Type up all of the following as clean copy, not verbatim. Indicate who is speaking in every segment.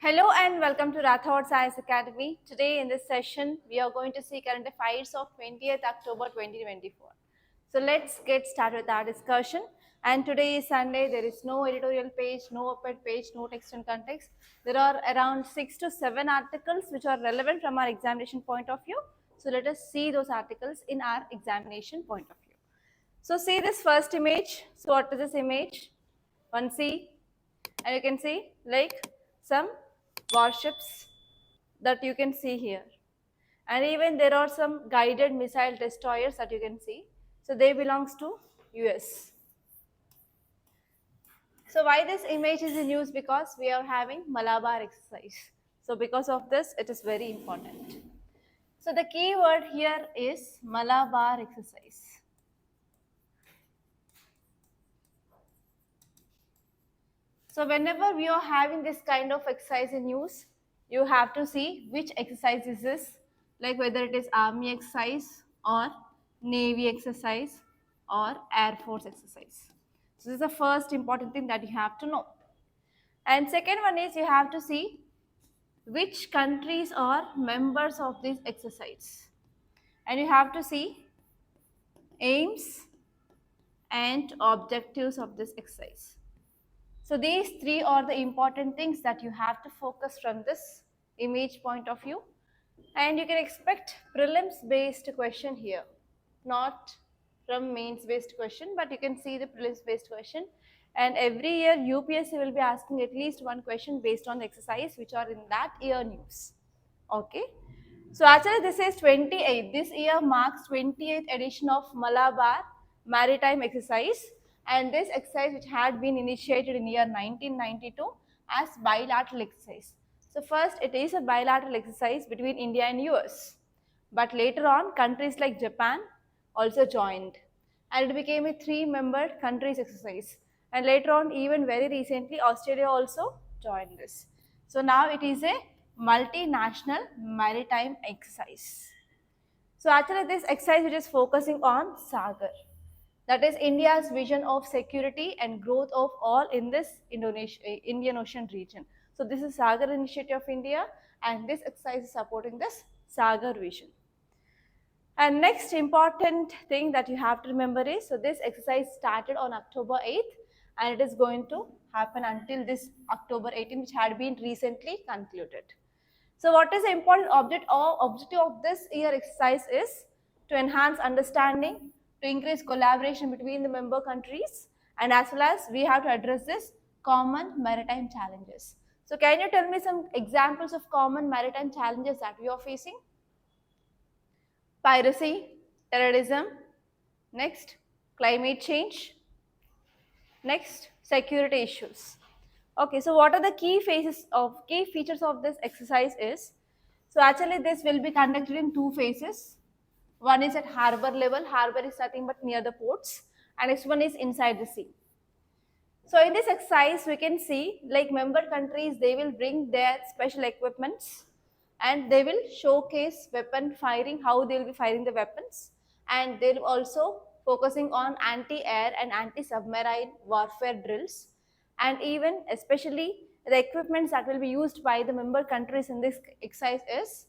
Speaker 1: Hello and welcome to Rathods Science Academy. Today in this session, we are going to see current affairs of 20th October 2024. So let's get started with our discussion. And today is Sunday. There is no editorial page, no op-ed page, no text and context. There are around 6 to 7 articles which are relevant from our examination point of view. So let us see those articles in our examination point of view. So see this first image. So what is this image? One sea, and you can see like some warships that you can see here, and even there are some guided missile destroyers that you can see. So they belongs to US. So why this image is in use? Because we are having Malabar exercise. So because of this, it is very important. So the key word here is Malabar exercise. So whenever we are having this kind of exercise in use, you have to see which exercise is this, like whether it is army exercise or navy exercise or air force exercise. So this is the first important thing that you have to know. And second one is you have to see which countries are members of this exercise. And you have to see aims and objectives of this exercise. So these three are the important things that you have to focus from this image point of view. And you can expect prelims based question here, not from mains based question, but you can see the prelims based question. And every year UPSC will be asking at least one question based on the exercise which are in that year news. Okay. So actually this is 28th. This year marks 28th edition of Malabar maritime exercise, and this exercise which had been initiated in year 1992 as bilateral exercise. So first it is a bilateral exercise between India and US, but later on countries like Japan also joined, and it became a 3-member countries exercise, and later on even very recently Australia also joined this. So now it is a multinational maritime exercise. So actually this exercise which is focusing on Sagar, that is India's vision of security and growth of all in this Indian Ocean region. So this is Sagar initiative of India, and this exercise is supporting this Sagar vision. And next important thing that you have to remember is, so this exercise started on October 8th and it is going to happen until this October 18th, which had been recently concluded. So what is the important objective of this year exercise is to enhance understanding, to increase collaboration between the member countries, and as well as we have to address this common maritime challenges. So can you tell me some examples of common maritime challenges that we are facing? Piracy, terrorism, next climate change, next security issues. Okay, so what are the key features of this exercise is, so actually this will be conducted in 2 phases. One is at harbor level, harbor is nothing but near the ports, and next one is inside the sea. So in this exercise we can see like member countries, they will bring their special equipments and they will showcase weapon firing, how they will be firing the weapons, and they will also focusing on anti-air and anti-submarine warfare drills, and even especially the equipments that will be used by the member countries in this exercise is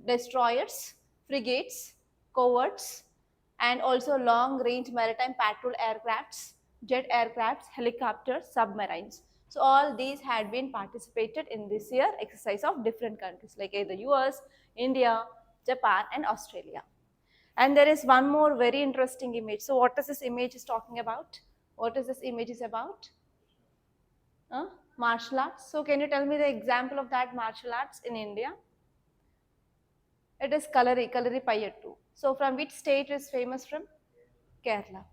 Speaker 1: destroyers, frigates, corvettes, and also long range maritime patrol aircrafts, jet aircrafts, helicopters, submarines. So all these had been participated in this year exercise of different countries like either US, India, Japan and Australia. And there is one more very interesting image. So what is this image is talking about? What is this image is about? Martial arts. So can you tell me the example of that martial arts in India? It is Kalaripayattu. So from which state is famous from? Kerala.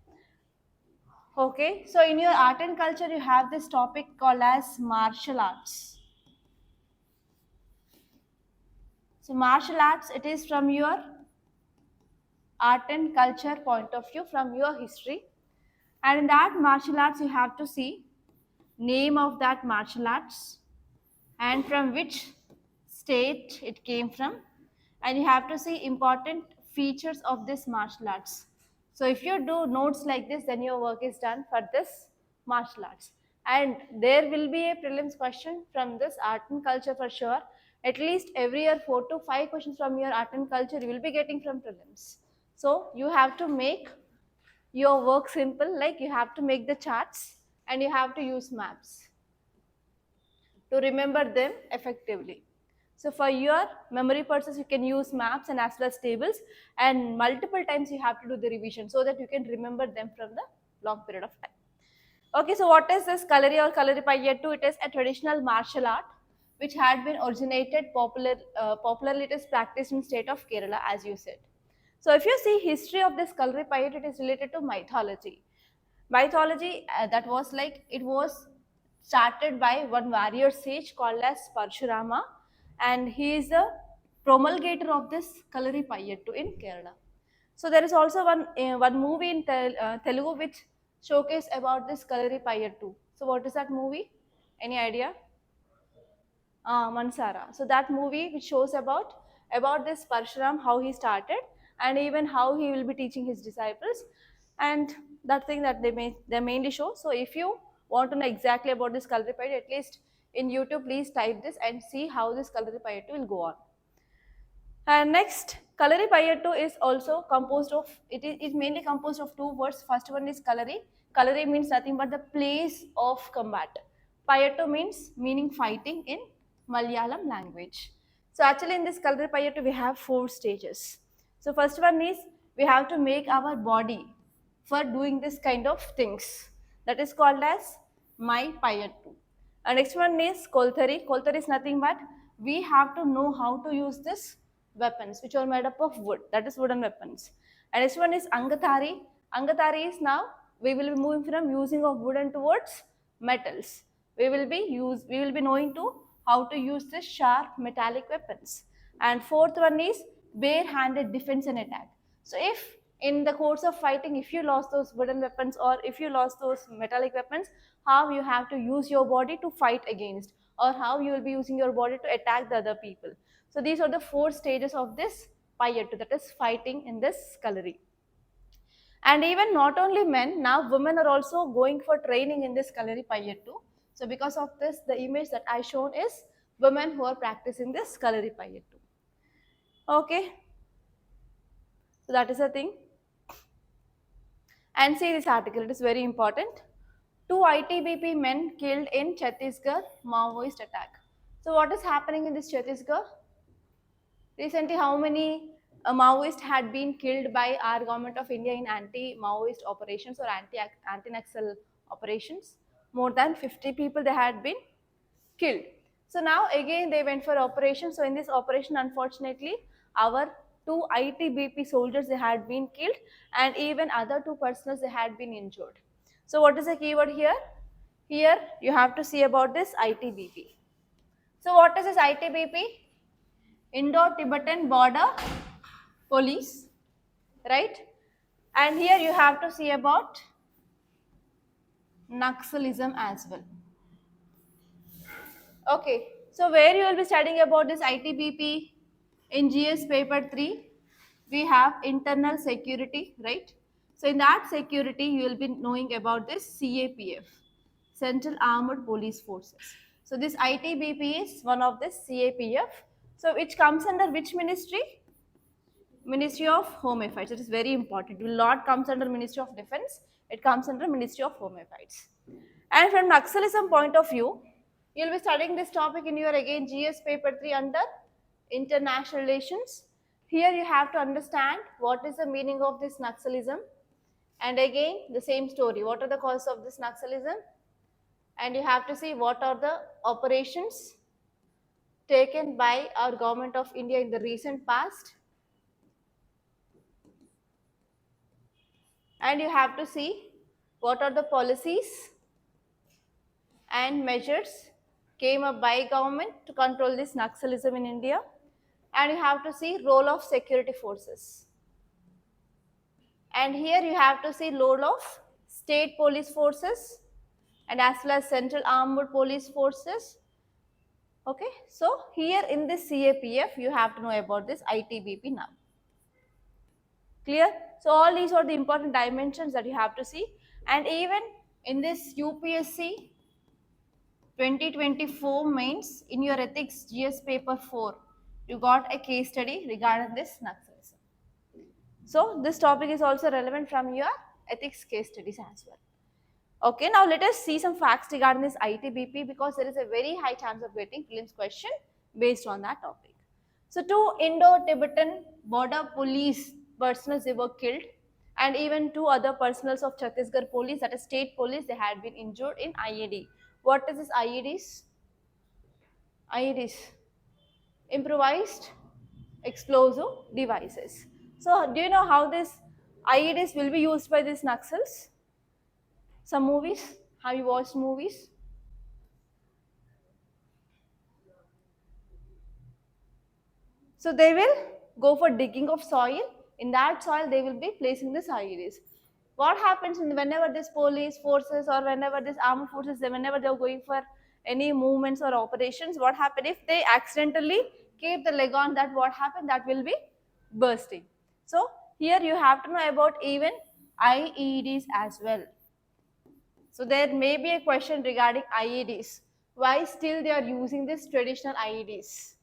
Speaker 1: Okay, so in your art and culture you have this topic called as martial arts. So martial arts, it is from your art and culture point of view, from your history, and in that martial arts you have to see name of that martial arts and from which state it came from, and you have to see important features of this martial arts. So if you do notes like this, then your work is done for this martial arts. And there will be a prelims question from this art and culture for sure. At least every year 4 to 5 questions from your art and culture you will be getting from prelims. So you have to make your work simple, like you have to make the charts and you have to use maps to remember them effectively. So for your memory purposes, you can use maps and as well as tables, and multiple times you have to do the revision so that you can remember them from the long period of time. Okay, so what is this Kalari or Kalaripayattu? It is a traditional martial art which had been originated popularly. It is practiced in state of Kerala, as you said. So if you see history of this Kalaripayattu, it is related to mythology. Mythology, that was like, it was started by one warrior sage called as Parshurama, and he is the promulgator of this Kalaripayattu in Kerala. So there is also one movie in Telugu which showcase about this Kalaripayattu. So what is that movie? Any idea? Mansara. So that movie which shows about this Parshuram, how he started, and even how he will be teaching his disciples, and that thing that they mainly show. So if you want to know exactly about this Kalaripayattu, at least in YouTube, please type this and see how this Kalaripayattu will go on. And next, Kalaripayattu is also composed of, it is mainly composed of two words. First one is Kalari. Kalari means nothing but the place of combat. Payattu means meaning fighting in Malayalam language. So actually in this Kalaripayattu we have 4 stages. So first one is we have to make our body for doing this kind of things. That is called as my Payattu. And next one is Kolthari. Kolthari is nothing but we have to know how to use this weapons which are made up of wood, that is wooden weapons. And next one is Angathari. Angathari is now we will be moving from using of wooden towards metals. We will be knowing to how to use the sharp metallic weapons. And fourth one is bare-handed defense and attack. So if in the course of fighting, if you lost those wooden weapons or if you lost those metallic weapons, how you have to use your body to fight against, or how you will be using your body to attack the other people. So these are the 4 stages of this Payattu, that is fighting in this Kalari. And even not only men, now women are also going for training in this Kalaripayattu. So because of this, the image that I shown is women who are practicing this Kalaripayattu. Okay, so that is the thing. And see this article, it is very important. 2 ITBP men killed in Chhattisgarh Maoist attack. So what is happening in this Chhattisgarh? Recently, how many Maoists had been killed by our government of India in anti-Maoist operations or anti-Naxal operations? More than 50 people they had been killed. So now again they went for operation. So in this operation, unfortunately, our 2 ITBP soldiers they had been killed, and even other 2 personnel they had been injured. So what is the keyword here? Here you have to see about this ITBP. So what is this ITBP? Indo-Tibetan Border Police, right? And here you have to see about Naxalism as well. Okay, so where you will be studying about this ITBP in GS paper 3, we have internal security, right? So in that security, you will be knowing about this CAPF, Central Armed Police Forces. So this ITBP is one of this CAPF. So which comes under which ministry? Ministry of Home Affairs. It is very important. It will not comes under Ministry of Defense. It comes under Ministry of Home Affairs. And from Naxalism point of view, you will be studying this topic in your again GS paper 3 under international relations. Here you have to understand what is the meaning of this Naxalism, and again the same story. What are the causes of this Naxalism? And you have to see what are the operations taken by our government of India in the recent past. And you have to see what are the policies and measures came up by government to control this Naxalism in India. And you have to see role of security forces. And here you have to see role of state police forces and as well as central armed police forces. Okay, so here in this CAPF, you have to know about this ITBP now. Clear? So all these are the important dimensions that you have to see. And even in this UPSC 2024 mains in your ethics GS paper 4, you got a case study regarding this Naxalism. So this topic is also relevant from your ethics case studies as well. Okay, now let us see some facts regarding this ITBP because there is a very high chance of getting prelims question based on that topic. So two Indo-Tibetan border police personnel they were killed, and even two other personnel of Chhattisgarh police, that is state police, they had been injured in IED. What is this IEDs? IEDs, improvised explosive devices. So do you know how this IEDs will be used by these Naxals? Some movies? Have you watched movies? So they will go for digging of soil. In that soil, they will be placing this IEDs. What happens whenever this police forces or whenever this armed forces, whenever they are going for any movements or operations, what happens if they accidentally keep the leg on that? What happens? That will be bursting. So here you have to know about even IEDs as well. So there may be a question regarding IEDs. Why still they are using this traditional IEDs?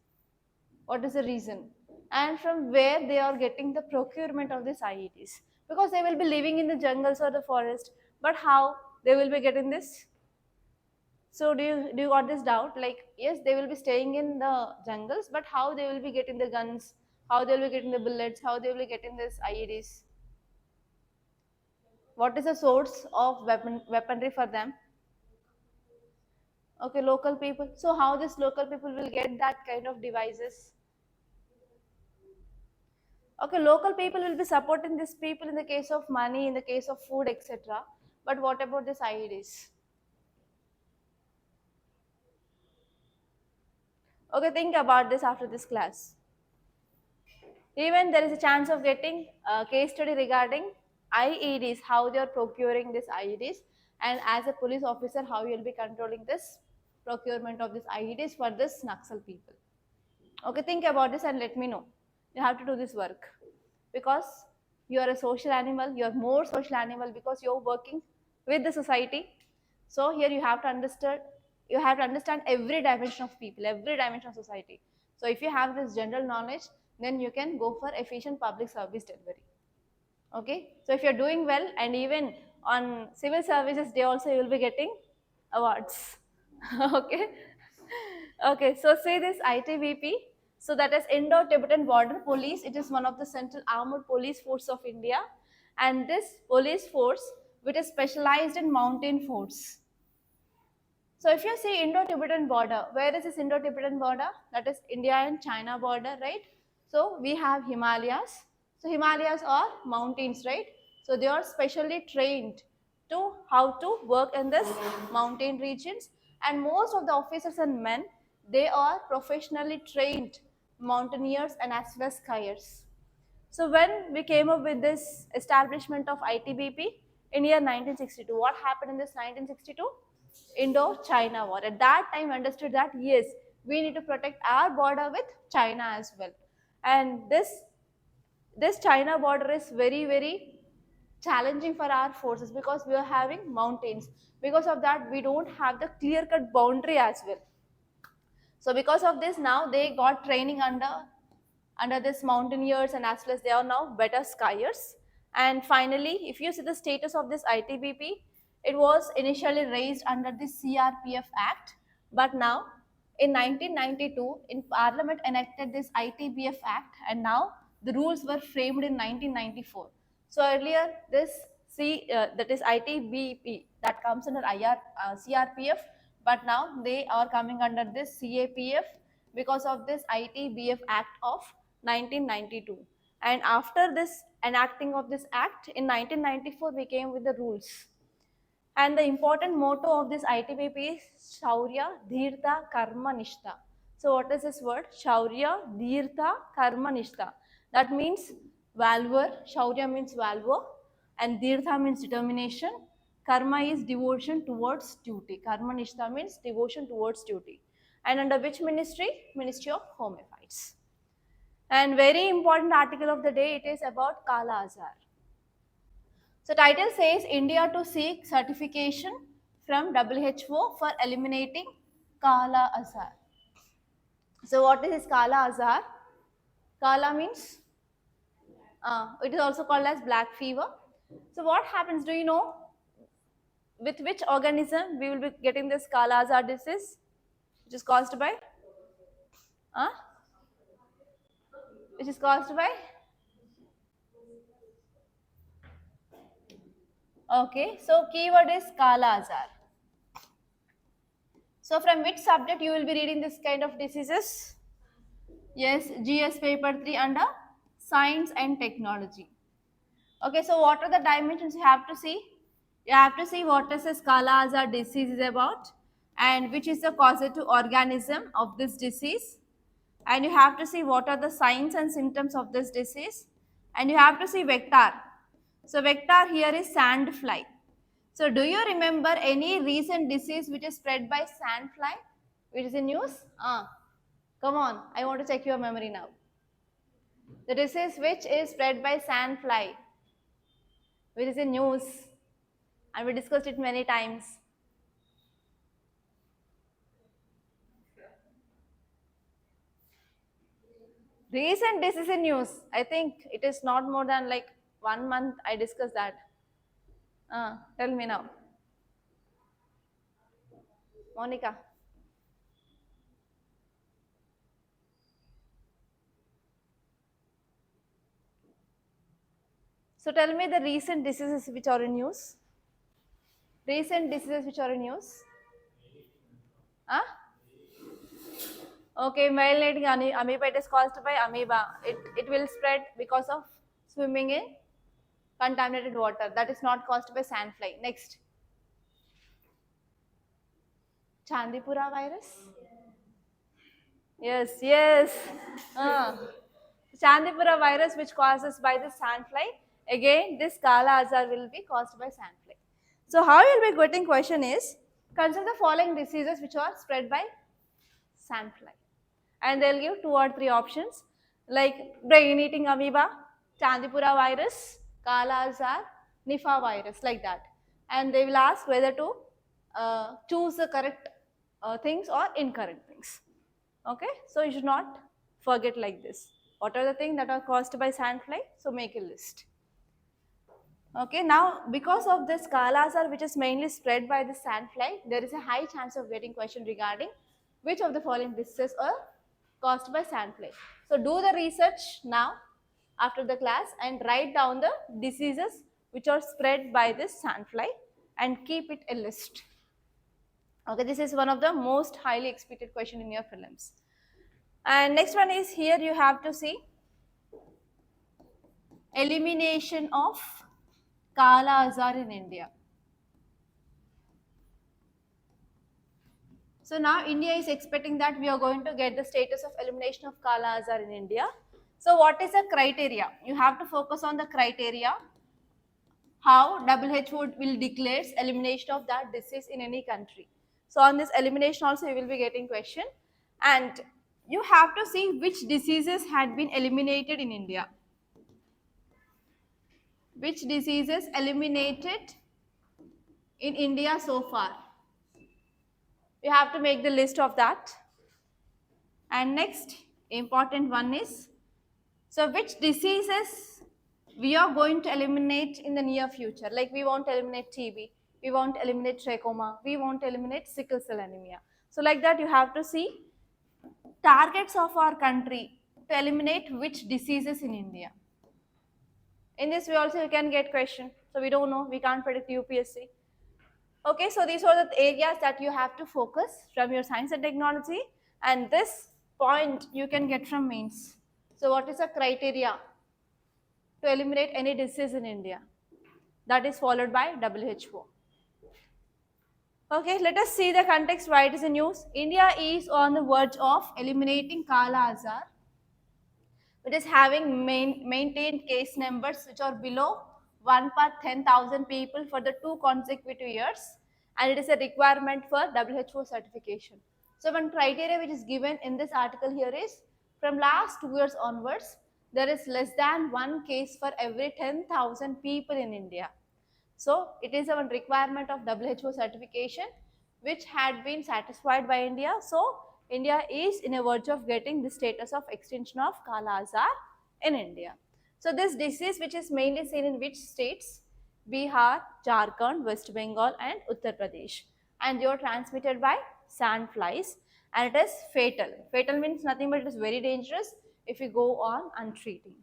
Speaker 1: What is the reason? And from where they are getting the procurement of these IEDs? Because they will be living in the jungles or the forest. But how they will be getting this? So do you got this doubt? Like, yes, they will be staying in the jungles, but how they will be getting the guns? How they will be getting the bullets? How they will be getting this IEDs? What is the source of weaponry for them? Okay, local people. So how this local people will get that kind of devices? Okay, local people will be supporting these people in the case of money, in the case of food, etc. But what about this IEDs? Okay, think about this after this class. Even there is a chance of getting a case study regarding IEDs, how they are procuring these IEDs, and as a police officer, how you will be controlling this procurement of these IEDs for this Naxal people. Okay, think about this and let me know. You have to do this work because you are a social animal, you are more social animal because you're working with the society. So here you have to understand every dimension of people, every dimension of society. So if you have this general knowledge, then you can go for efficient public service delivery. Okay, so if you're doing well, and even on civil services day also you will be getting awards. Okay. Okay, so say this ITBP, so that is Indo-Tibetan Border Police. It is one of the central armed police force of India, and this police force which is specialized in mountain force. So if you see Indo-Tibetan border, where is this Indo-Tibetan border? That is India and China border, right? So we have Himalayas. So Himalayas are mountains, right? So they are specially trained to how to work in this mountain regions, and most of the officers and men, they are professionally trained mountaineers and as well as skiers. So when we came up with this establishment of ITBP in year 1962, what happened in this 1962? Indo-China war. At that time, we understood that yes, we need to protect our border with China as well. And this China border is very challenging for our forces because we are having mountains. Because of that, we don't have the clear-cut boundary as well. So because of this, now they got training under this mountaineers, and as well as they are now better skiers. And finally, if you see the status of this ITBP, it was initially raised under the CRPF Act, but now in 1992, in Parliament enacted this ITBF Act, and now the rules were framed in 1994. So earlier, this that is ITBP that comes under CRPF, but now they are coming under this CAPF because of this ITBF Act of 1992. And after this enacting of this act in 1994, we came with the rules. And the important motto of this ITBP is Shaurya, Dhirta, Karma, Nishta. So what is this word? Shaurya, Dhirta, Karma, Nishta. That means valor. Shaurya means valor, and Dhirta means determination. Karma is devotion towards duty. Karma Nishta means devotion towards duty. And under which ministry? Ministry of Home Affairs. And very important article of the day, it is about Kala-azar. So title says India to seek certification from WHO for eliminating Kala-azar. So what is this Kala-azar? Kala means, it is also called as black fever. So what happens, do you know with which organism we will be getting this Kala-azar disease, which is caused by, uh, which is caused by, okay, so keyword is Kala-azar. So from which subject you will be reading this kind of diseases? Yes, GS paper 3 under science and technology. Okay, so what are the dimensions you have to see? You have to see what is this Kala-azar disease is about and which is the causative organism of this disease. And you have to see what are the signs and symptoms of this disease. And you have to see vector. So vector here is sand fly. So do you remember any recent disease which is spread by sand fly, which is in news? Come on, I want to check your memory now. The disease which is spread by sand fly, which is in news, and we discussed it many times. Recent disease in news, I think it is not more than like 1 month I discussed that. Tell me now. Monica. So tell me the recent diseases which are in news. Recent diseases which are in news. Huh? Okay, male-needing amoeba, it is caused by amoeba. It will spread because of swimming in contaminated water. That is not caused by sandfly. Next. Chandipura virus. Yes, yes. Chandipura virus which causes by the sandfly. Again, this Kala-azar will be caused by sandfly. So how you will be getting question is, consider the following diseases which are spread by sandfly. And they'll give 2 or 3 options like brain-eating amoeba, Chandipura virus, Kala-azar, Nipah virus, like that. And they will ask whether to choose the correct things or incorrect things. Okay, so you should not forget like this. What are the things that are caused by sandfly? So make a list. Okay, now because of this Kala-azar which is mainly spread by the sandfly, there is a high chance of getting question regarding which of the following diseases are caused by sandfly. So do the research now after the class and write down the diseases which are spread by this sandfly and keep it a list. Okay, this is one of the most highly expected question in your prelims. And next one is here you have to see elimination of Kala-azar in India. So now India is expecting that we are going to get the status of elimination of Kala-azar in India. So what is the criteria? You have to focus on the criteria, how WHO will declare elimination of that disease in any country. So on this elimination also you will be getting question, and you have to see which diseases had been eliminated in India. Which diseases eliminated in India so far. You have to make the list of that. And next important one is, so which diseases we are going to eliminate in the near future. Like we want to eliminate TB, we want to eliminate trachoma, we want to eliminate sickle cell anemia. So like that you have to see targets of our country to eliminate which diseases in India. In this we also can get question. So we don't know, we can't predict UPSC. Okay, so these are the areas that you have to focus from your science and technology, and this point you can get from mains. So what is the criteria to eliminate any disease in India? That is followed by WHO. Okay, let us see the context why it is in news. India is on the verge of eliminating Kala-azar. It is having maintained case numbers which are below 1 per 10,000 people for the 2 consecutive years, and it is a requirement for WHO certification. So one criteria which is given in this article here is, from last 2 years onwards, there is less than 1 case for every 10,000 people in India. So it is a requirement of WHO certification which had been satisfied by India. So India is in a verge of getting the status of extinction of Kala-azar in India. So this disease, which is mainly seen in which states? Bihar, Jharkhand, West Bengal and Uttar Pradesh, and they are transmitted by sand flies, and it is fatal. Fatal means nothing but it is very dangerous if you go on untreating.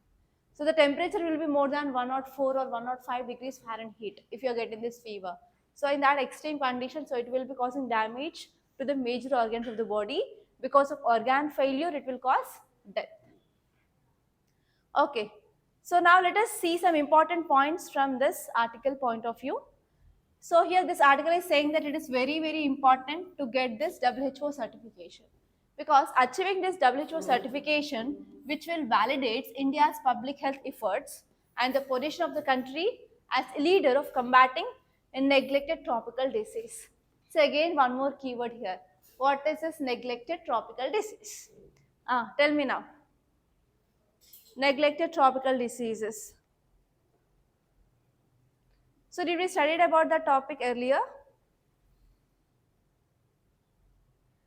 Speaker 1: So the temperature will be more than 104 or 105 degrees Fahrenheit if you are getting this fever. So in that extreme condition, so it will be causing damage to the major organs of the body. Because of organ failure, it will cause death. Okay, so now let us see some important points from this article point of view. So here this article is saying that it is very important to get this WHO certification, because achieving this WHO certification, which will validate India's public health efforts and the position of the country as a leader of combating a neglected tropical disease. So again one more keyword here. What is this neglected tropical disease? Tell me now. Neglected tropical diseases. So did we studied about that topic earlier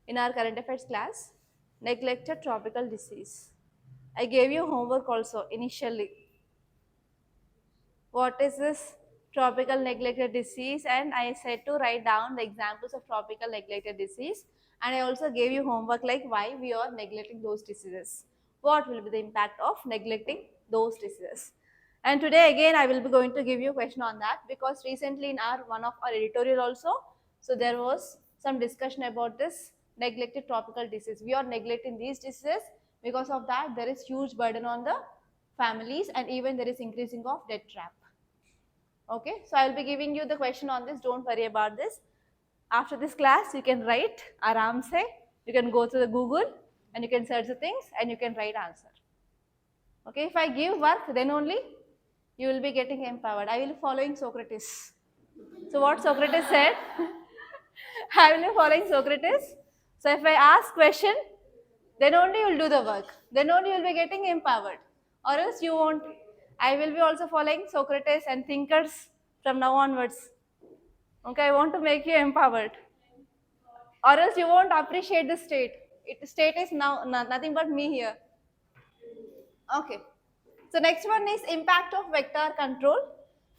Speaker 1: in our current affairs class? Neglected tropical disease. I gave you homework also initially. What is this tropical neglected disease? And I said to write down the examples of tropical neglected disease, and I also gave you homework like why we are neglecting those diseases. What will be the impact of neglecting those diseases? And today again I will be going to give you a question on that, because recently in our one of our editorial also, so there was some discussion about this neglected tropical disease. We are neglecting these diseases, because of that there is huge burden on the families, and even there is increasing of debt trap. Okay, so I will be giving you the question on this. Don't worry about this. After this class, you can write aram se. You can go to the Google and you can search the things and you can write answer. Okay, if I give work, then only you will be getting empowered. I will be following Socrates. So what Socrates said, I will be following Socrates. So if I ask question, then only you will do the work. Then only you will be getting empowered. Or else you won't. I will be also following Socrates and thinkers from now onwards. Okay, I want to make you empowered. Or else you won't appreciate the state. State is now nothing but me here. Okay. So next one is impact of vector control.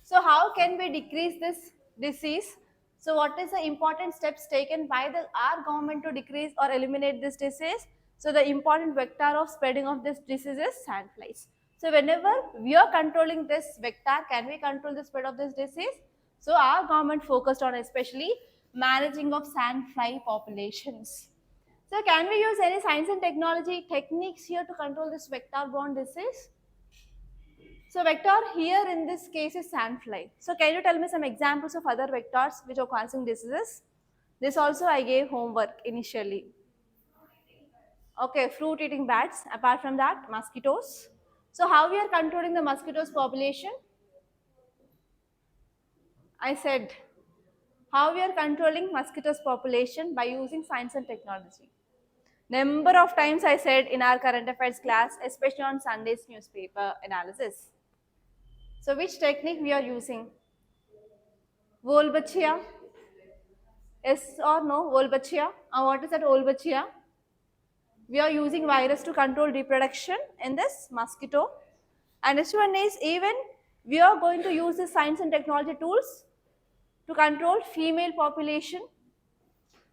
Speaker 1: So how can we decrease this disease? So what is the important steps taken by our government to decrease or eliminate this disease? So the important vector of spreading of this disease is sandflies. So whenever we are controlling this vector, can we control the spread of this disease? So our government focused on especially managing of sandfly populations. So can we use any science and technology techniques here to control this vector-borne disease? So vector here in this case is sandfly. So can you tell me some examples of other vectors which are causing diseases? This also I gave homework initially. Okay, fruit eating bats. Apart from that, mosquitoes. So how we are controlling the mosquitoes population? I said how we are controlling mosquitoes population by using science and technology. Number of times I said in our current affairs class, especially on Sunday's newspaper analysis. So which technique we are using? Wolbachia? Yes or no? Wolbachia? What is that Wolbachia? We are using virus to control reproduction in this mosquito. And this one is even we are going to use the science and technology tools to control female population.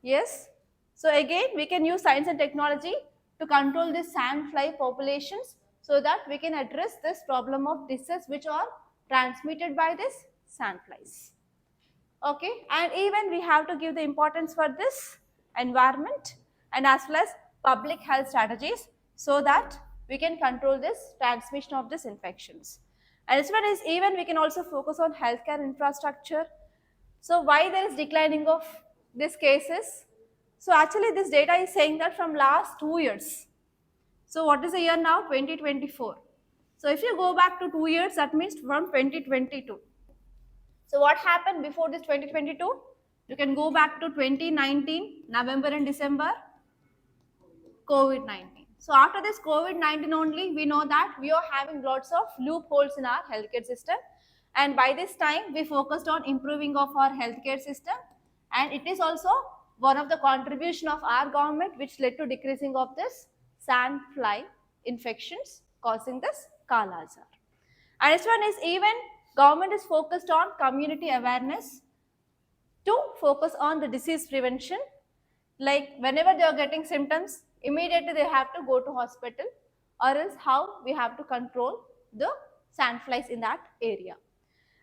Speaker 1: Yes. So again we can use science and technology to control the sandfly populations, so that we can address this problem of disease which are transmitted by this sandflies. Okay, and even we have to give the importance for this environment and as well as public health strategies, so that we can control this transmission of these infections. And this one is even we can also focus on healthcare infrastructure. So why there is declining of these cases? So actually this data is saying that from last 2 years. So what is the year now? 2024. So if you go back to 2 years, that means from 2022. So what happened before this 2022? You can go back to 2019, November and December, COVID-19. So after this COVID-19 only, we know that we are having lots of loopholes in our healthcare system. And by this time, we focused on improving of our healthcare system. And it is also one of the contribution of our government which led to decreasing of this sand fly infections causing this Kala-azar. And this one is even government is focused on community awareness to focus on the disease prevention. Like whenever they are getting symptoms, immediately they have to go to hospital, or else how we have to control the sandflies in that area.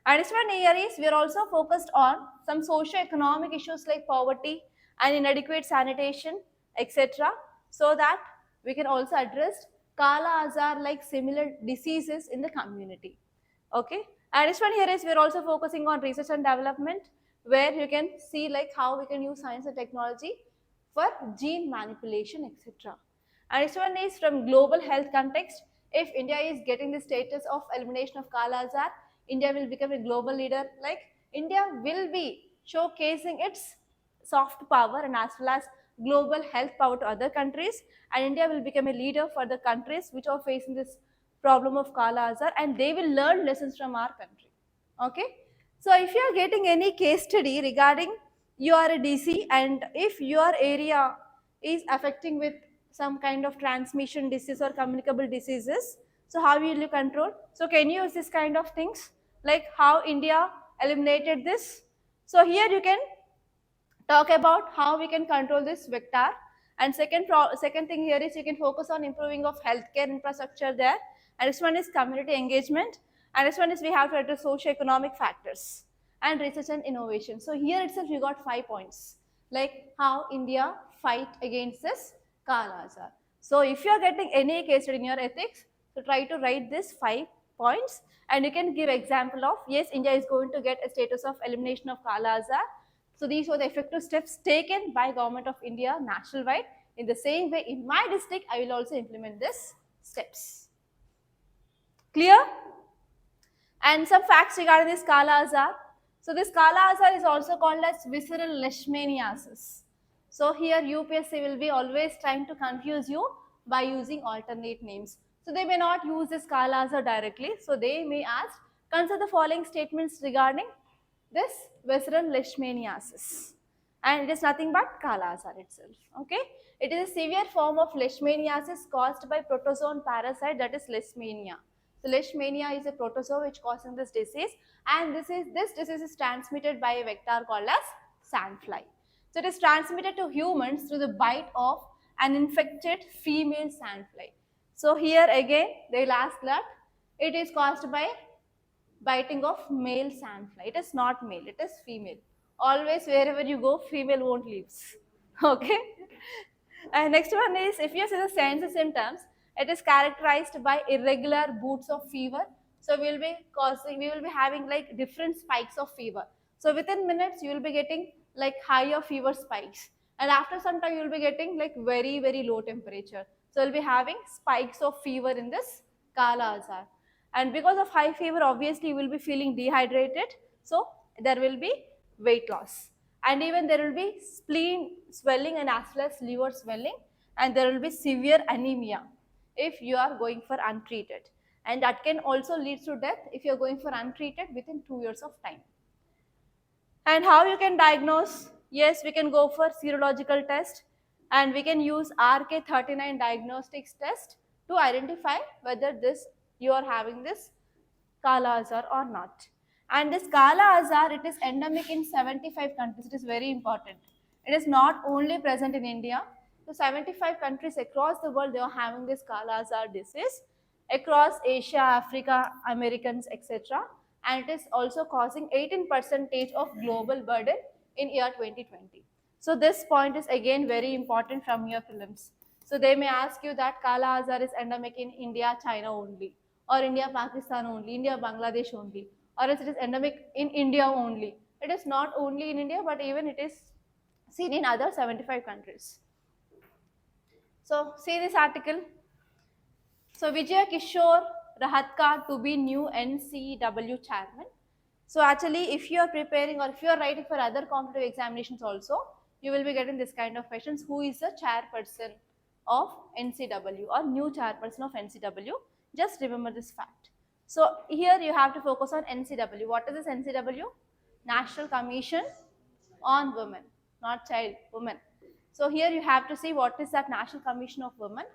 Speaker 1: And this one here is we are also focused on some socio-economic issues like poverty and inadequate sanitation, etc. So that we can also address Kala-azar like similar diseases in the community. Okay. And this one here is we are also focusing on research and development, where you can see like how we can use science and technology for gene manipulation, etc. And this one is from global health context. If India is getting the status of elimination of Kala-azar, India will become a global leader. Like India will be showcasing its soft power and as well as global health power to other countries, and India will become a leader for the countries which are facing this problem of Kala-azar, and they will learn lessons from our country. Okay. So if you are getting any case study regarding you are a DC and if your area is affecting with some kind of transmission disease or communicable diseases, so how will you control? So can you use this kind of things like how India eliminated this? So here you can talk about how we can control this vector. And second thing here is you can focus on improving of healthcare infrastructure there. And this one is community engagement. And this one is we have to address socio-economic factors and research and innovation. So here itself you got 5 points like how India fight against this Kala-azar. So if you are getting any case study in your ethics, so try to write this 5 points and you can give example of yes, India is going to get a status of elimination of Kala-azar. So these were the effective steps taken by Government of India national wide. In the same way, in my district, I will also implement these steps. Clear? And some facts regarding this Kala-azar. So this Kala-azar is also called as visceral leishmaniasis. So here UPSC will be always trying to confuse you by using alternate names. So they may not use this Kala-azar directly. So they may ask, consider the following statements regarding this visceral leishmaniasis, and it is nothing but Kala-azar itself. Okay, it is a severe form of leishmaniasis caused by protozoan parasite, that is leishmania. So leishmania is a protozoa which causes this disease, and this disease is transmitted by a vector called as sandfly. So it is transmitted to humans through the bite of an infected female sandfly. So here again they will ask that it is caused by biting of male sandfly. It is not male, it is female. Always wherever you go, female won't leaves. Okay. And next one is, if you see the signs and symptoms, it is characterized by irregular bouts of fever. So we will be having like different spikes of fever. So within minutes you will be getting like higher fever spikes, and after some time you will be getting like very low temperature. So you'll be having spikes of fever in this Kala-azar. And because of high fever, obviously you will be feeling dehydrated, so there will be weight loss, and even there will be spleen swelling and as well as liver swelling, and there will be severe anemia if you are going for untreated, and that can also lead to death if you are going for untreated within 2 years of time. And how you can diagnose? Yes, we can go for serological test, and we can use RK39 diagnostics test to identify whether you are having this Kala-azar or not. And this Kala-azar, it is endemic in 75 countries. It is very important. It is not only present in India. So 75 countries across the world, they are having this Kala-azar disease across Asia, Africa, Americans, etc. And it is also causing 18% of global burden in year 2020. So this point is again very important from your prelims. So they may ask you that Kala-azar is endemic in India, China only, or India, Pakistan only, India, Bangladesh only, or else it is endemic in India only. It is not only in India, but even it is seen in other 75 countries. So see this article. So Vijay Kishore Rahatka to be new NCW chairman. So actually, if you are preparing or if you are writing for other competitive examinations also, you will be getting this kind of questions. Who is the chairperson of NCW or new chairperson of NCW? Just remember this fact. So here you have to focus on NCW. What is this NCW? National Commission on Women. not child, women. So here you have to see what is that National Commission of Women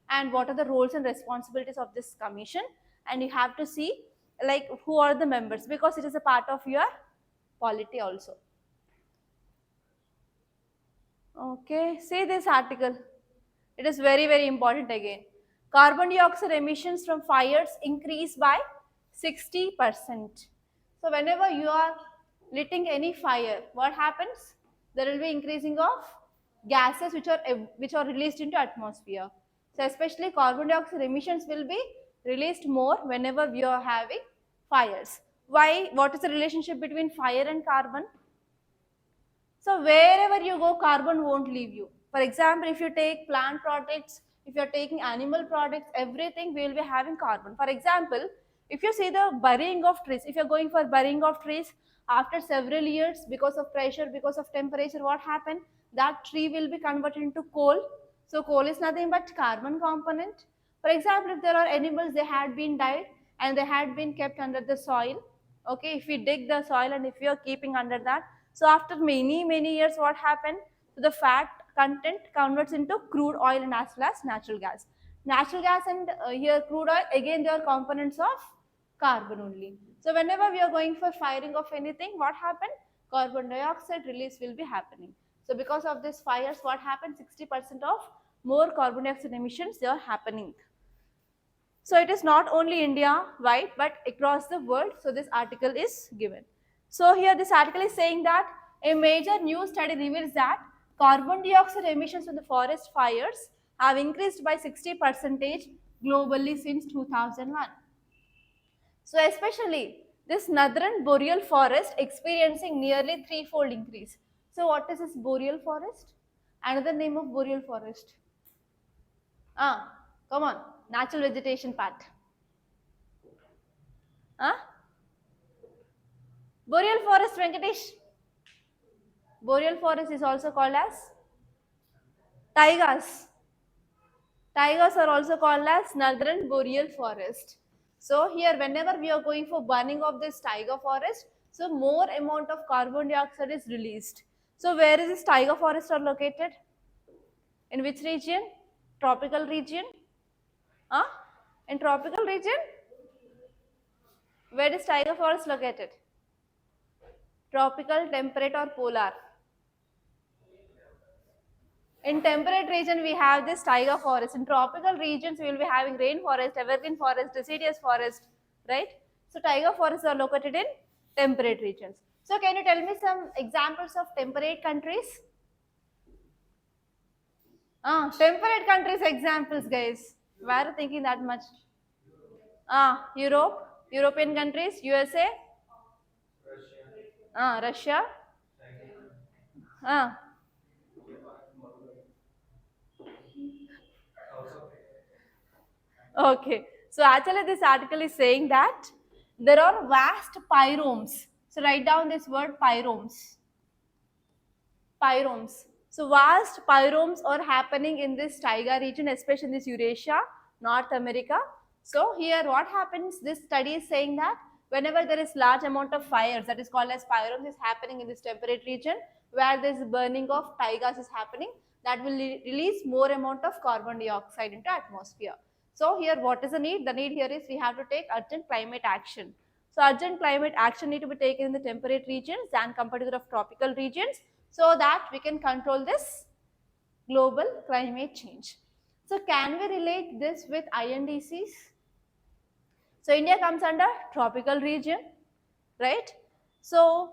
Speaker 1: and what are the roles and responsibilities of this commission, and you have to see like who are the members, because it is a part of your polity also. Okay, see this article. It is very, very important again. Carbon dioxide emissions from fires increase by 60%. So whenever you are lighting any fire, what happens? There will be increasing of gases which are released into atmosphere. So especially carbon dioxide emissions will be released more whenever we are having fires. Why? What is the relationship between fire and carbon? So wherever you go, carbon won't leave you. For example, if you take plant products, if you're taking animal products, everything we will be having carbon. For example, if you see the burying of trees, if you're going for burying of trees, after several years, because of pressure, because of temperature, what happened? That tree will be converted into coal. So coal is nothing but carbon component. For example, if there are animals, they had been died and they had been kept under the soil. Okay, if we dig the soil and if we are keeping under that, so after many years, what happened? So the fat content converts into crude oil and as well as natural gas. Natural gas and here crude oil, again they are components of carbon only. So whenever we are going for firing of anything, what happened? Carbon dioxide release will be happening. So because of this fires, what happened? 60% of more carbon dioxide emissions they are happening. So it is not only India wide but across the world. So this article is given. So here this article is saying that a major new study reveals that carbon dioxide emissions from the forest fires have increased by 60% globally since 2001. So especially this northern boreal forest experiencing nearly threefold increase. So what is this boreal forest? Another name of boreal forest. Come on, natural vegetation part. Huh? Boreal forest, Venkatesh. Boreal forest is also called as taigas. Tigers are also called as northern boreal forest. So here whenever we are going for burning of this taiga forest, so more amount of carbon dioxide is released. So where is this taiga forest are located? In which region? Tropical region? Huh? In tropical region? Where is taiga forest located? Tropical, temperate or polar? In temperate region, we have this taiga forest. In tropical regions, we will be having rainforest, evergreen forest, deciduous forest, right? So taiga forests are located in temperate regions. So can you tell me some examples of temperate countries? Temperate countries examples, guys. Why are you thinking that much? Europe, European countries, USA, Russia, ah, okay. So actually this article is saying that there are vast pyromes. So write down this word pyromes. Pyromes. So vast pyromes are happening in this taiga region, especially in this Eurasia, North America. So here what happens, this study is saying that whenever there is large amount of fires, that is called as pyromes, is happening in this temperate region where this burning of taigas is happening, that will release more amount of carbon dioxide into atmosphere. So here what is the need? The need here is we have to take urgent climate action. So urgent climate action need to be taken in the temperate regions than compared to the tropical regions, so that we can control this global climate change. So can we relate this with INDCs? So India comes under tropical region, right? So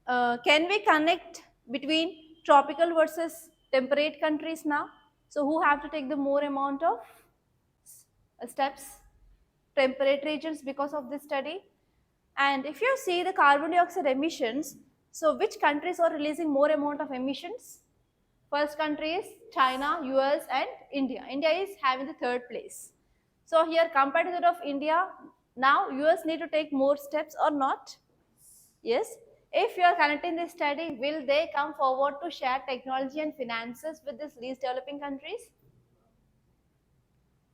Speaker 1: can we connect between tropical versus temperate countries now? So who have to take the more amount of steps? Temperate regions because of this study. And if you see the carbon dioxide emissions, so which countries are releasing more amount of emissions? First country is China, US and India. India is having the third place. So here compared to that of India, now US need to take more steps or not? Yes. If you are connecting this study, will they come forward to share technology and finances with these least developing countries?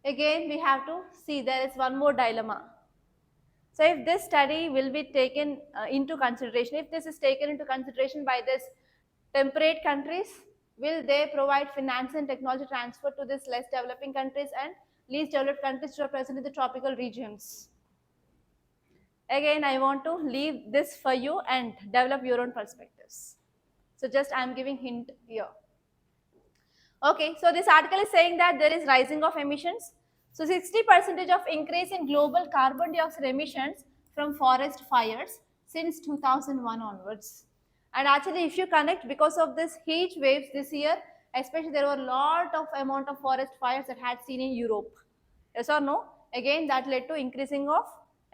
Speaker 1: Again, we have to see there is one more dilemma. So if this study will be taken into consideration, if this is taken into consideration by this Temperate countries, will they provide finance and technology transfer to these less developing countries and least developed countries which are present in the tropical regions? Again, I want to leave this for you and develop your own perspectives. So just I am giving hint here. Okay, so this article is saying that there is rising of emissions. So 60% of increase in global carbon dioxide emissions from forest fires since 2001 onwards. And actually if you connect, because of this heat waves this year, especially there were a lot of amount of forest fires that had seen in Europe. Yes or no? Again, that led to increasing of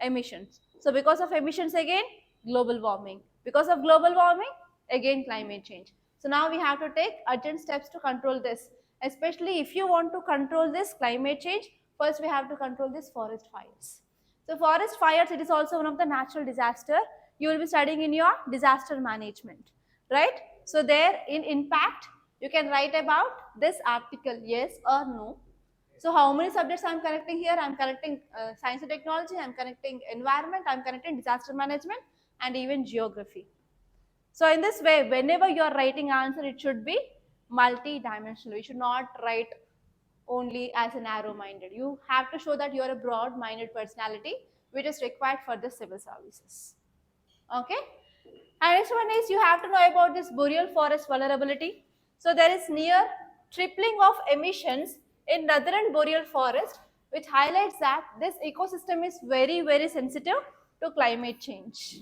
Speaker 1: emissions. So because of emissions again, global warming. Because of global warming, again climate change. So now we have to take urgent steps to control this. Especially if you want to control this climate change, first we have to control this forest fires. So forest fires, it is also one of the natural disaster. You will be studying in your disaster management, right? So there in impact, you can write about this article, yes or no. So how many subjects I am connecting here? I am connecting science and technology, I am connecting environment, I am connecting disaster management and even geography. So in this way, whenever you are writing answer, it should be multi-dimensional. You should not write only as an narrow-minded. You have to show that you are a broad-minded personality, which is required for the civil services. Okay. And next one is you have to know about this boreal forest vulnerability. So there is near tripling of emissions in northern boreal forest, which highlights that this ecosystem is very, very sensitive to climate change.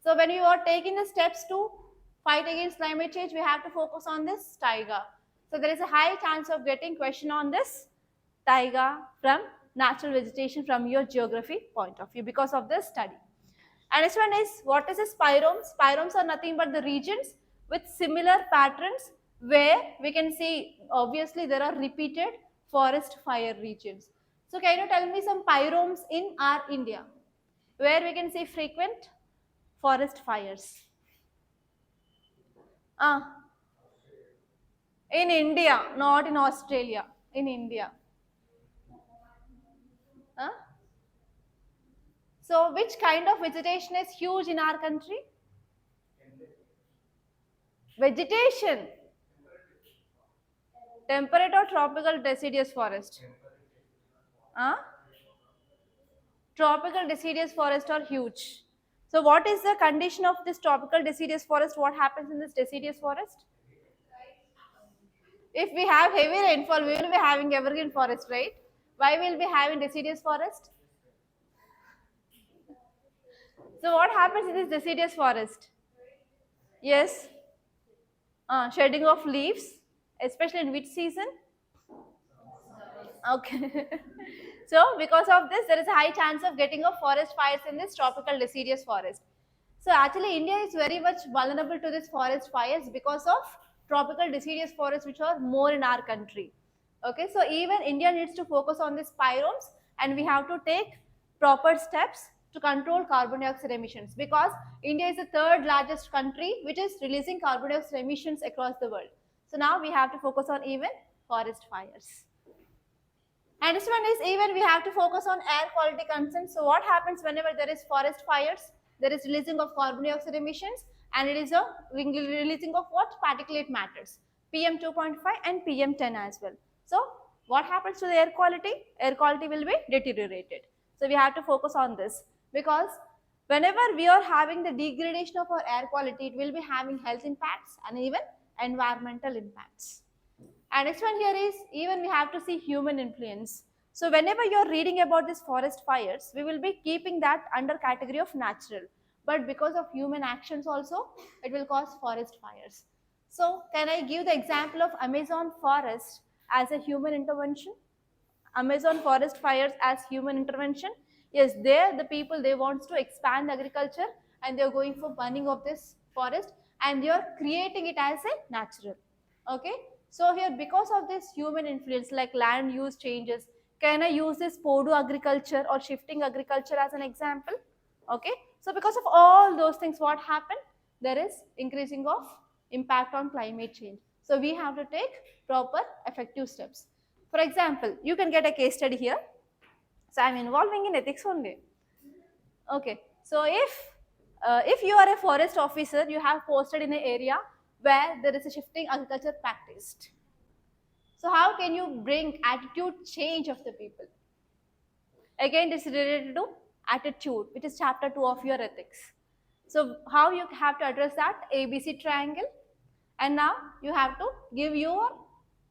Speaker 1: So when you are taking the steps to fight against climate change, we have to focus on this taiga. So there is a high chance of getting question on this taiga from natural vegetation from your geography point of view because of this study. And next one is, what is a spiromes? Spiromes are nothing but the regions with similar patterns where we can see obviously there are repeated forest fire regions. So can you tell me some pyromes in our India where we can see frequent forest fires? In India, not in Australia, in India. So which kind of vegetation is huge in our country? Vegetation. Temperate or tropical deciduous forest? Tropical deciduous forest are huge. So what is the condition of this tropical deciduous forest? What happens in this deciduous forest? If we have heavy rainfall, we will be having evergreen forest, right? Why will we having deciduous forest? So what happens in this deciduous forest? Yes, shedding of leaves, especially in which season? Okay. So because of this, there is a high chance of getting a forest fires in this tropical deciduous forest. So actually India is very much vulnerable to this forest fires because of tropical deciduous forests which are more in our country. Okay, so even India needs to focus on these pyromes and we have to take proper steps to control carbon dioxide emissions because India is the third largest country which is releasing carbon dioxide emissions across the world. So now we have to focus on even forest fires. And this one is even we have to focus on air quality concerns. So what happens whenever there is forest fires? There is releasing of carbon dioxide emissions and it is a releasing of what? Particulate matters. PM 2.5 and PM 10 as well. So what happens to the air quality? Air quality will be deteriorated. So we have to focus on this because whenever we are having the degradation of our air quality, it will be having health impacts and even environmental impacts. And next one here is even we have to see human influence. So whenever you are reading about these forest fires, we will be keeping that under category of natural. But because of human actions also, it will cause forest fires. So can I give the example of Amazon forest as a human intervention? Amazon forest fires as human intervention. Yes, there the people they want to expand agriculture and they are going for burning of this forest and they are creating it as a natural. Okay, so here because of this human influence like land use changes, can I use this Podu agriculture or shifting agriculture as an example? Okay, so because of all those things, what happened? There is increasing of impact on climate change. So we have to take proper effective steps. For example, you can get a case study here. So I'm involving in ethics only. Okay, so if you are a forest officer, you have posted in an area where there is a shifting agriculture practiced. So how can you bring attitude change of the people? Again, this is related to attitude, which is chapter 2 of your ethics. So how you have to address that ABC triangle, and now you have to give your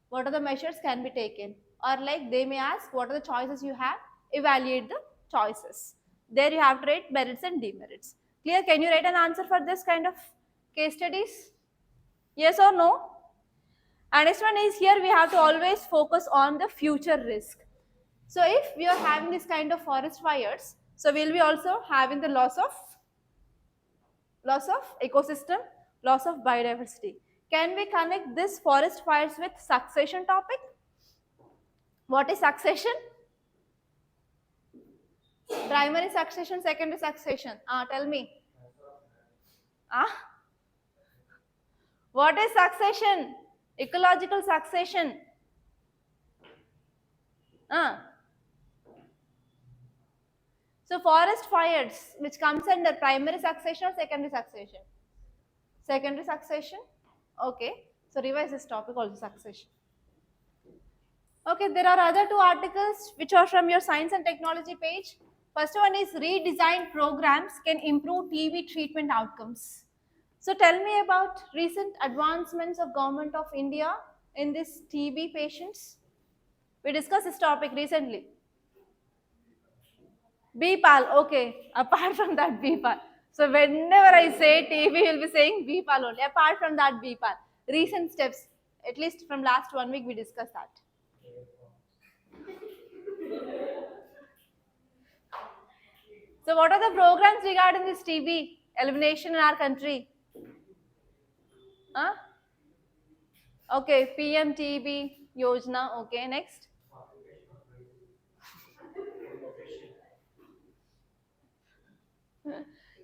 Speaker 1: what are the measures can be taken, or like they may ask what are the choices you have, evaluate the choices. There you have to write merits and demerits. Clear? Can you write an answer for this kind of case studies? Yes or no? And next one is here we have to always focus on the future risk. So if we are having this kind of forest fires, so we'll be also having the loss of ecosystem, loss of biodiversity. Can we connect this forest fires with succession topic? What is succession? Primary succession, secondary succession. Tell me. What is succession? Ecological succession. So forest fires, which comes under primary succession or secondary succession? Secondary succession. Okay. So revise this topic also, succession. Okay, there are other two articles which are from your science and technology page. First one is redesigned programs can improve TB treatment outcomes. So tell me about recent advancements of Government of India in this TB patients. We discussed this topic recently. BPAL, okay. Apart from that BPAL. So whenever I say TB, you'll be saying BPAL only. Apart from that BPAL, recent steps, at least from last 1 week, we discussed that. So what are the programs regarding this TB elimination in our country? Huh? Okay, PM TB Yojana. Okay, next.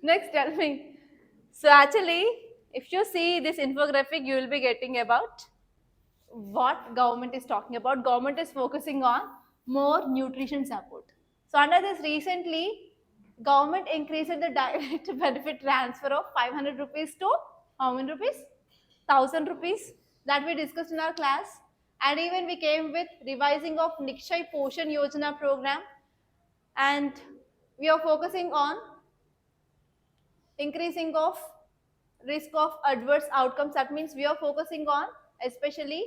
Speaker 1: Next, tell me. So actually, if you see this infographic, you will be getting about what government is talking about. Government is focusing on more nutrition support. So under this recently, government increased the direct benefit transfer of 500 rupees to how many rupees? 1000 rupees that we discussed in our class. And even we came with revising of Nikshay Poshan Yojana program, and we are focusing on increasing of risk of adverse outcomes. That means we are focusing on especially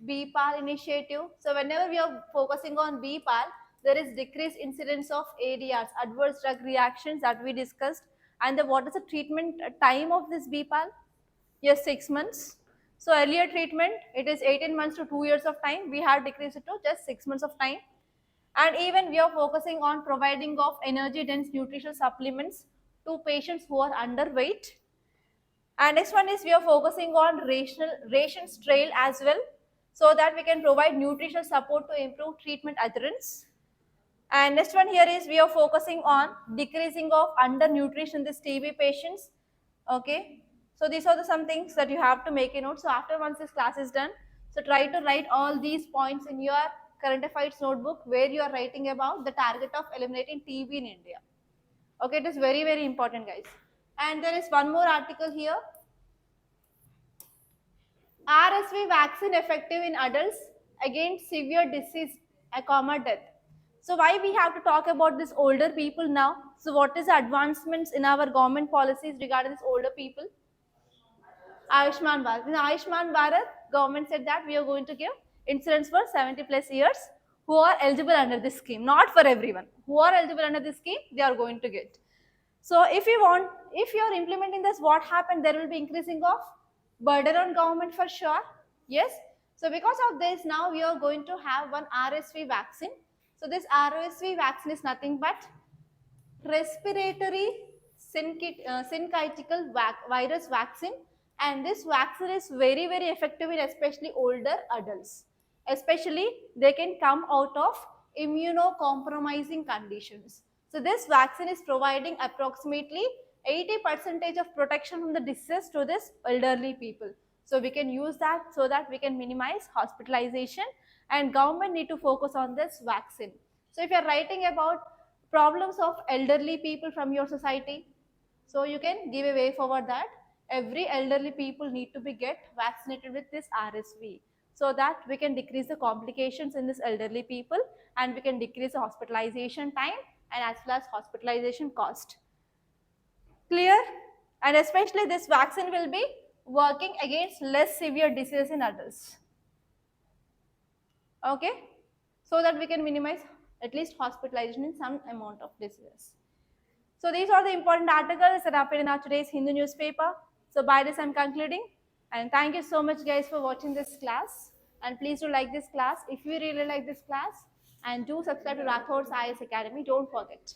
Speaker 1: BPAL initiative. So whenever we are focusing on BPAL, there is decreased incidence of ADRs, adverse drug reactions, that we discussed. And what is the treatment time of this BPAL? Yes, 6 months. So earlier treatment, it is 18 months to 2 years of time. We have decreased it to just 6 months of time. And even we are focusing on providing of energy dense nutritional supplements to patients who are underweight. And next one is we are focusing on rations trail as well, so that we can provide nutritional support to improve treatment adherence. And next one here is we are focusing on decreasing of undernutrition in these TB patients. Okay, so these are the some things that you have to make a note. So after once this class is done, so try to write all these points in your current affairs notebook where you are writing about the target of eliminating TB in India. Okay, it is very important, guys. And there is one more article here. RSV vaccine effective in adults against severe disease, death. So why we have to talk about this older people now? So what is the advancements in our government policies regarding this older people? Ayushman Bharat. In Ayushman Bharat, government said that we are going to give insurance for 70 plus years who are eligible under this scheme. Not for everyone. Who are eligible under this scheme, they are going to get. So if you are implementing this, what happened? There will be increasing of burden on government for sure. Yes. So because of this, now we are going to have one RSV vaccine. So this RSV vaccine is nothing but respiratory syncytial virus vaccine, and this vaccine is very effective in especially older adults. Especially they can come out of immunocompromising conditions. So this vaccine is providing approximately 80% of protection from the disease to this elderly people. So we can use that so that we can minimize hospitalization, and government need to focus on this vaccine. So if you are writing about problems of elderly people from your society, so you can give a way forward that every elderly people need to be get vaccinated with this RSV, so that we can decrease the complications in this elderly people, and we can decrease the hospitalization time and as well as hospitalization cost. Clear? And especially this vaccine will be working against less severe diseases in adults. Okay, so that we can minimize at least hospitalization in some amount of diseases. So these are the important articles that appeared in our today's Hindu newspaper. So by this I'm concluding, and thank you so much guys for watching this class, and please do like this class if you really like this class, and do subscribe to Rathods IS Academy, don't forget.